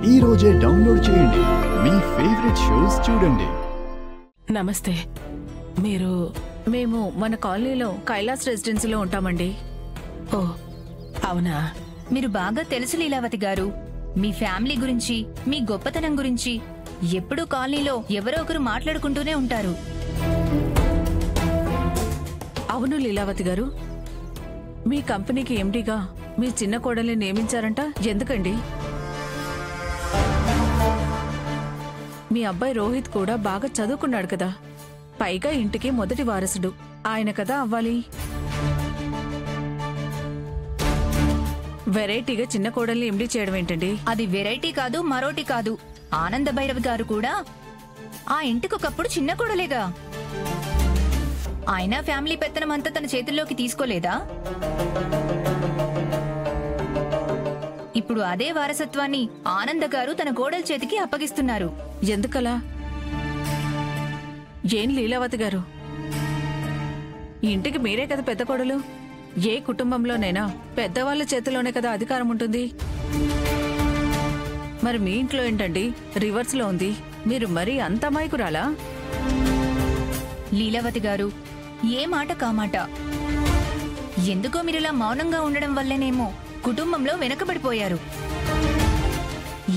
ఈ రోజే డౌన్లోడ్ చేయండి. మీ ఫేవరెట్ షోస్ చూడండి. నమస్తే. మేము మన కాలనీలో కైలాస్ రెసిడెన్సీలో ఉంటామండి. ఓ అవునా? మీరు బాగా తెలుసు లీలావతి గారు. మీ ఫ్యామిలీ గురించి, మీ గొప్పతనం గురించి ఎప్పుడూ కాలనీలో ఎవరో ఒకరు మాట్లాడుకుంటూనే ఉంటారు. అవును లీలావతి గారు, మీ కంపెనీకి ఎండీగా మీ చిన్న కోడల్ని నియమించారంట. ఎందుకండి? మీ అబ్బాయి రోహిత్ కూడా బాగా చదువుకున్నాడు కదా, పైగా ఇంటికి మొదటి వారసుడు ఆయన కదా అవ్వాలి. వెరైటీగా చిన్న కోడల్ని ఎండీ చేయడం ఏంటండి? అది వెరైటీ కాదు, మరోటి కాదు. ఆనంద భైరవ్ గారు కూడా ఆ ఇంటికి ఒకప్పుడు చిన్న కోడలేగా. ఆయన ఫ్యామిలీ పెత్తనం అంతా తన చేతుల్లోకి తీసుకోలేదా? ఇప్పుడు అదే వారసత్వాన్ని ఆనంద గారు తన కోడల చేతికి అప్పగిస్తున్నారు. ఎందుకలా? ఏం లీలావతి గారు, ఇంటికి మీరే కదా పెద్ద కోడలు. ఏ కుటుంబంలోనైనా పెద్దవాళ్ల చేతిలోనే కదా అధికారం ఉంటుంది. మరి మీ ఇంట్లో ఏంటండి రివర్స్ లో ఉంది? మీరు మరీ అంత అమాయకురాలా? లీలావతి గారు, ఏ మాట కామాట. ఎందుకో మీరిలా మౌనంగా ఉండడం వల్లేనేమో కుటుంబంలో వెనకబడిపోయారు.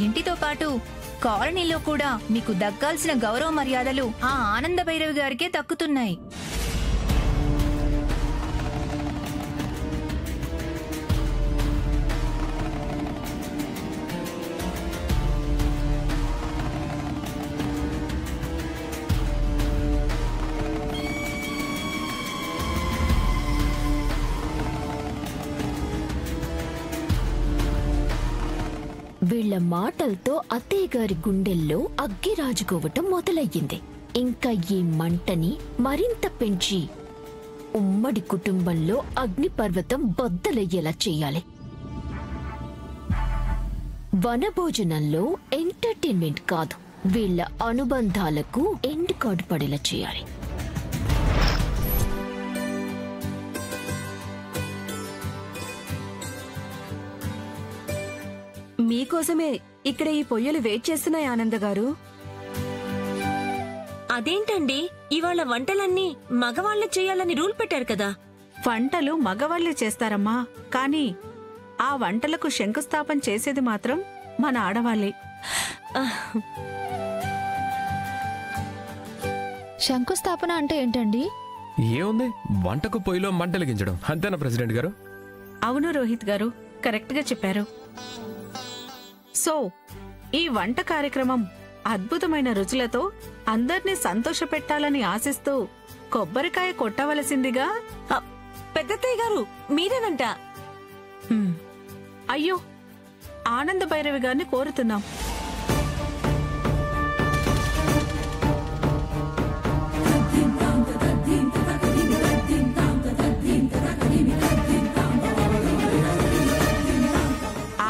ఇంటితో పాటు కాలనీలో కూడా మీకు దక్కాల్సిన గౌరవ మర్యాదలు ఆ ఆనంద భైరవి గారికే దక్కుతున్నాయి. వీళ్ల మాటలతో అత్తయ్య గారి గుండెల్లో అగ్గి రాజుకోవటం మొదలయ్యింది. ఇంకా ఈ మంటని మరింత పెంచి ఉమ్మడి కుటుంబంలో అగ్నిపర్వతం బద్దలయ్యేలా చెయ్యాలి. వనభోజనంలో ఎంటర్టైన్మెంట్ కాదు, వీళ్ల అనుబంధాలకు ఎండ్ కార్డు పడేలా చేయాలి. మీకోసమే ఇక్కడ ఈ పొయ్యలు వెయిట్ చేస్తున్నాయి ఆనంద గారు. అదేంటండి, ఇవాళ వంటలన్నీ మగవాళ్లే చేయాలని రూల్ పెట్టారు కదా. వంటలు మగవాళ్లే చేస్తారమ్మా, కానీ ఆ వంటలకు శంకుస్థాపన చేసేది మాత్రం మన ఆడవాళ్లే. శంకుస్థాపన అంటే ఏంటండి? ఏముంది, వంటకు పొయ్యిలో మంటలిగించడం అంతేనా ప్రెసిడెంట్ గారు? అవును రోహిత్ గారు, కరెక్ట్ గా చెప్పారు. సో ఈ వంట కార్యక్రమం అద్భుతమైన రుచులతో అందర్నీ సంతోషపెట్టాలని ఆశిస్తూ కొబ్బరికాయ కొట్టవలసిందిగా. పెద్దత్తయ్య గారు, మీరేనంట. అయ్యో, ఆనంద భైరవి గారిని కోరుతున్నాం.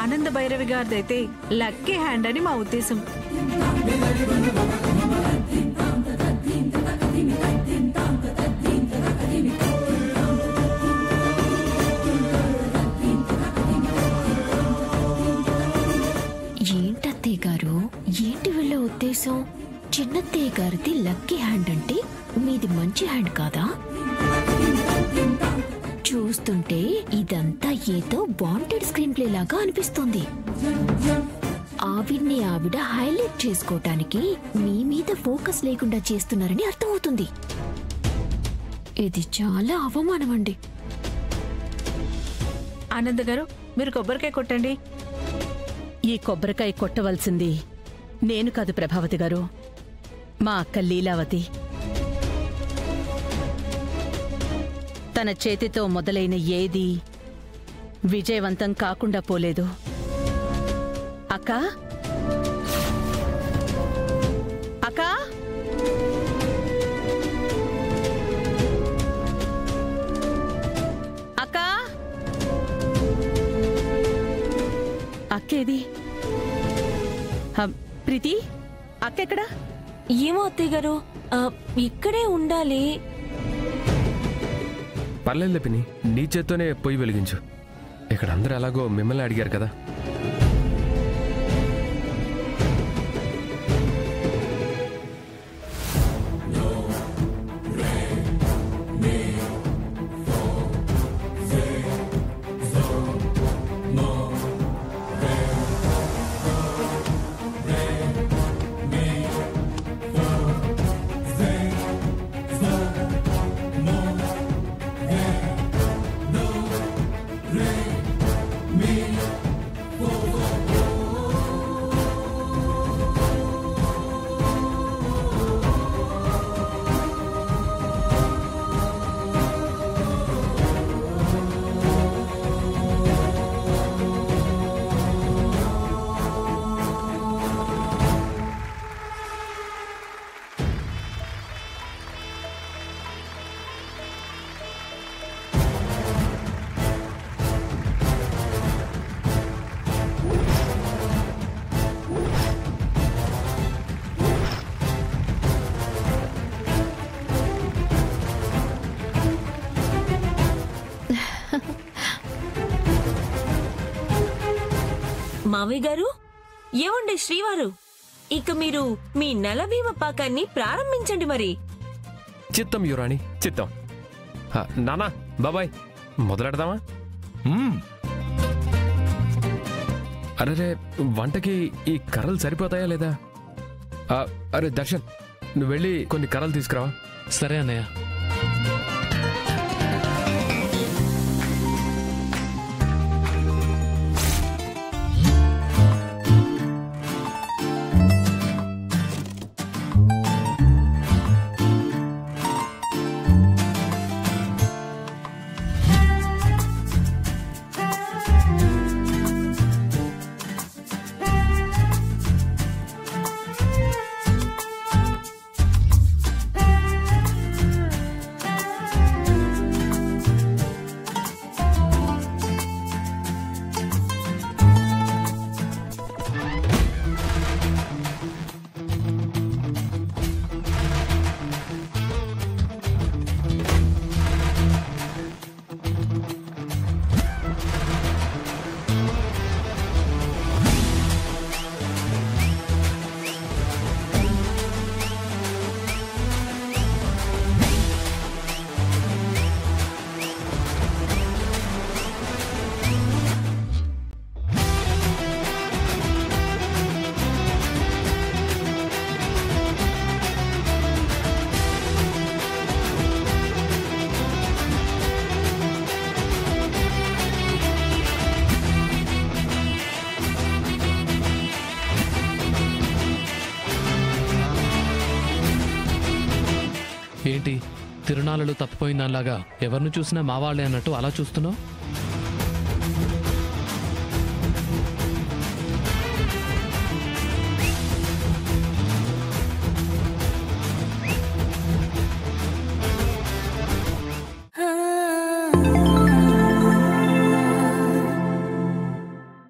ఆనంద భైరవి గారిదైతే లక్కీ హ్యాండ్ అని మా ఉద్దేశం. ఏంటత్తయ్య గారు, ఏంటి వీళ్ళ ఉద్దేశం? చిన్నత్తయ్య గారిది లక్కీ హ్యాండ్ అంటే మీది మంచి హ్యాండ్ కాదా? చూస్తుంటే ఇదంతా ఏదో వాంటెడ్ స్క్రీన్ ప్లే లాగా అనిపిస్తుంది. ఆవిడ్ని ఆవిడ హైలైట్ చేసుకోవటానికి మీ మీద ఫోకస్ లేకుండా చేస్తున్నారని అర్థమవుతుంది. ఇది చాలా అవమానం అండి. ఆనంద్ గారు, మీరు కొబ్బరికాయ కొట్టండి. ఈ కొబ్బరికాయ కొట్టవలసింది నేను కాదు ప్రభావతి గారు, మా అక్క లీలావతి. తన చేతితో మొదలైన ఏదీ విజయవంతం కాకుండా పోలేదు. అక్కా, అక్కా, అక్కా, అక్కేది? ప్రీతి, అక్కెక్కడా? ఏమో అత్తయ్య గారు, ఇక్కడే ఉండాలి. పర్లేదు పిన్ని, నీ చేత్తోనే పొయ్యి వెలిగించు. ఇక్కడ అందరూ ఎలాగో మిమ్మల్ని అడిగారు కదా. మావయ్య గారు, ఏమండి శ్రీవారు, ఇక మీరు మీ నలభీమ పాకాన్ని ప్రారంభించండి మరి. చిత్తం యువరాణి, చిత్తం. నానా, బాబాయ్, మొదలెడదామా? అరే, వంటకి ఈ కర్రలు సరిపోతాయా లేదా? అరే దర్శన్, నువ్వు వెళ్ళి కొన్ని కర్రలు తీసుకురావా. సరే అన్నయ్య. ఏంటి తిరునాళ్ళలో తప్పిపోయిందాలాగా ఎవరిని చూసినా మా వాళ్ళే అన్నట్టు అలా చూస్తున్నావు? ఆ